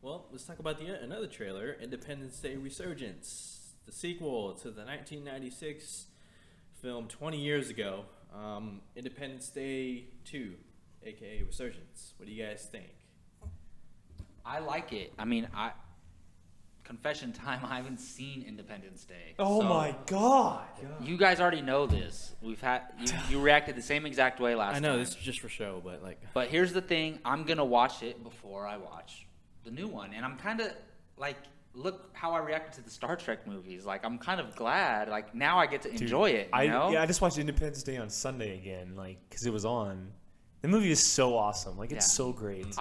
Well, let's talk about another trailer, Independence Day Resurgence, the sequel to the 1996 film 20 years ago, Independence Day 2, aka Resurgence. What do you guys think? I like it. Confession time, I haven't seen Independence Day. Oh so my God. You guys already know this. You reacted the same exact way last time. I know this is just for show, but But here's the thing, I'm going to watch it before I watch the new one. And I'm kind of look how I reacted to the Star Trek movies. I'm kind of glad. Now I get to enjoy it, you know? Yeah, I just watched Independence Day on Sunday again, because it was on. The movie is so awesome. It's so great.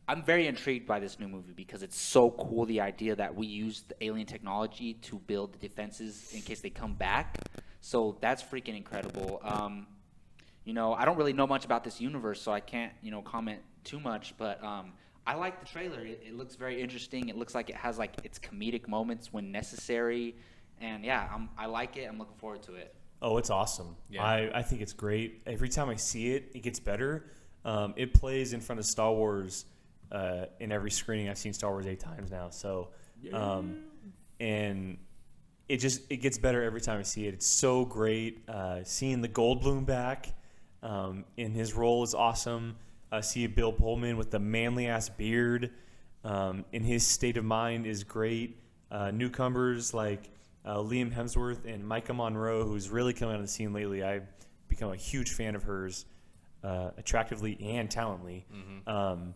I'm very intrigued by this new movie because it's so cool, the idea that we use the alien technology to build the defenses in case they come back. So that's freaking incredible. I don't really know much about this universe, so I can't, comment too much. But I like the trailer. It looks very interesting. It looks like it has its comedic moments when necessary. And yeah, I like it. I'm looking forward to it. Oh, it's awesome. Yeah. I think it's great. Every time I see it, it gets better. It plays in front of Star Wars in every screening. I've seen Star Wars 8 times now. So, and it gets better every time I see it. It's so great. Seeing the Goldblum back in his role is awesome. See Bill Pullman with the manly ass beard in his state of mind is great. Newcomers like Liam Hemsworth and Micah Monroe, who's really coming on the scene lately. I've become a huge fan of hers, attractively and talently. mm-hmm.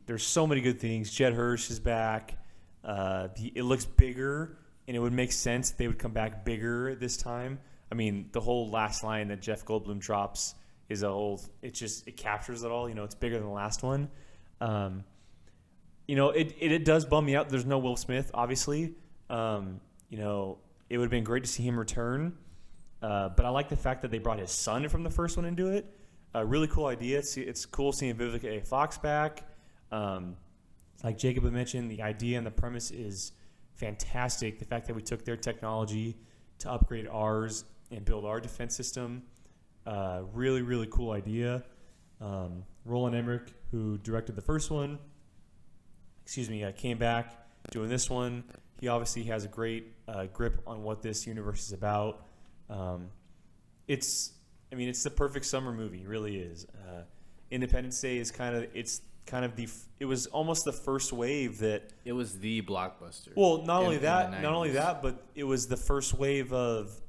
There's so many good things. Jed Hirsch is back. It looks bigger, and it would make sense they would come back bigger this time. The whole last line that Jeff Goldblum drops is it captures it all. It's bigger than the last one. It does bum me out. There's no Will Smith, obviously. It would have been great to see him return. But I like the fact that they brought his son from the first one into it. A really cool idea. It's cool seeing Vivica A. Fox back. Like Jacob had mentioned, the idea and the premise is fantastic. The fact that we took their technology to upgrade ours and build our defense system, really, really cool idea. Roland Emmerich, who directed the first one, came back doing this one. He obviously has a great grip on what this universe is about. It's the perfect summer movie. It really is. Independence Day is it was almost the first wave that It was the blockbuster. Well, not only in the that, 90s. but it was the first wave of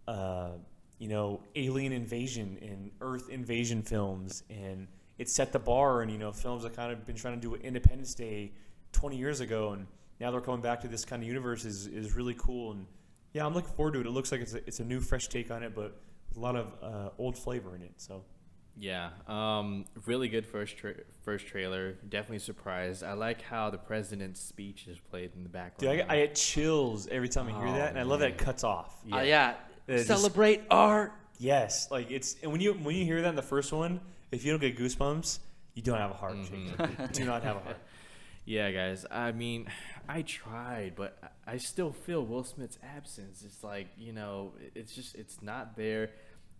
alien invasion and Earth invasion films, and it set the bar. And films that kind of been trying to do Independence Day 20 years ago, and now they're coming back to this kind of universe is really cool. And yeah, I'm looking forward to it. It looks like it's a new, fresh take on it, but with a lot of old flavor in it. So. Yeah, really good first trailer. Definitely surprised. I like how the president's speech is played in the background. Dude, I get chills every time I hear that, and I love that it cuts off. Celebrate art. Yes, and when you hear that in the first one, if you don't get goosebumps, you don't have a heart. Mm-hmm. Do not have a heart. Yeah, guys. I tried, but I still feel Will Smith's absence. It's it's not there.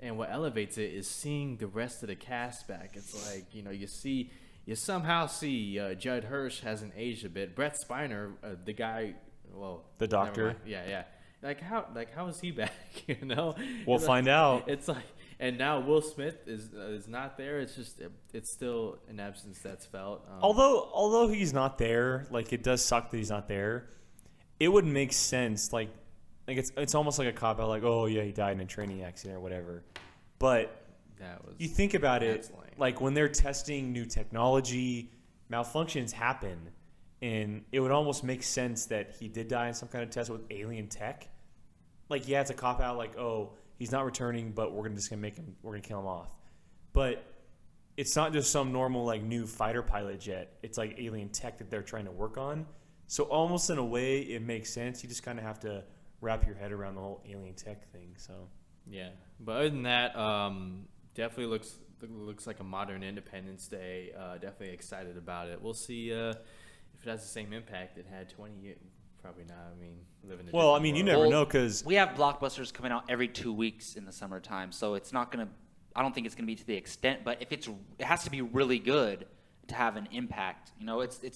And what elevates it is seeing the rest of the cast back. It's you somehow see Judd Hirsch hasn't aged a bit. Brett Spiner, the guy, the doctor. Yeah. How is he back? We'll find out. It's and now Will Smith is not there. It's still an absence that's felt. Although he's not there, it does suck that he's not there. It would make sense, it's almost like a cop out, oh yeah, he died in a training accident or whatever. But you think about it, when they're testing new technology, malfunctions happen, and it would almost make sense that he did die in some kind of test with alien tech. It's a cop out, he's not returning, but we're gonna kill him off. But it's not just some normal new fighter pilot jet. It's alien tech that they're trying to work on. So almost in a way, it makes sense. You just kind of have to wrap your head around the whole alien tech thing. So yeah, but other than that, definitely looks like a modern Independence Day. Definitely excited about it. We'll see if it has the same impact it had 20 years. Probably not. Living. You never know, because we have blockbusters coming out every 2 weeks in the summertime, so it's not gonna. I don't think it's gonna be to the extent, but if it has to be really good to have an impact. You know, it's a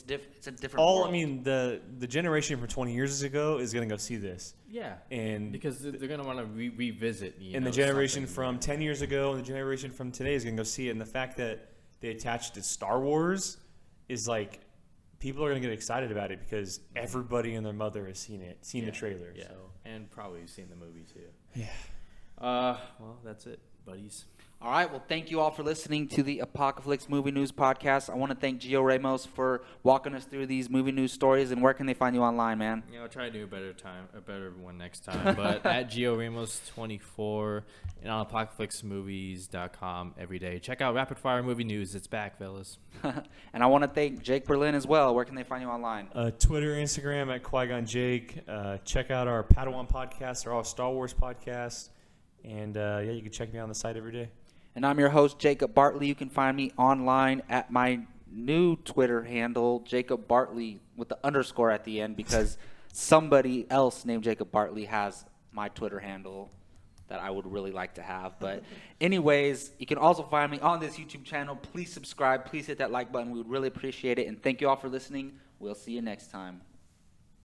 different I world. mean, the generation from 20 years ago is gonna go see this. Yeah, And because they're gonna want to revisit. And the generation from 10 years ago and the generation from today is gonna go see it. And the fact that they attached it to Star Wars is like, people are gonna get excited about it because everybody and their mother has seen the trailer. Yeah, So. and probably seen the movie too. Yeah. Well, that's it, buddies. All right. Well, thank you all for listening to the Apocalypse Movie News Podcast. I want to thank Gio Ramos for walking us through these movie news stories. And where can they find you online, man? I'll try to do a better one next time. But at Gio Ramos 24 and on apocalypsemovies.com every day. Check out Rapid Fire Movie News. It's back, fellas. And I want to thank Jake Berlin as well. Where can they find you online? Twitter, Instagram at Qui-Gon Jake. Check out our Padawan podcast, our Star Wars podcast. And you can check me on the site every day. And I'm your host, Jacob Bartley. You can find me online at my new Twitter handle, Jacob Bartley, with the underscore at the end, because somebody else named Jacob Bartley has my Twitter handle that I would really like to have. But anyways, you can also find me on this YouTube channel. Please subscribe. Please hit that like button. We would really appreciate it. And thank you all for listening. We'll see you next time.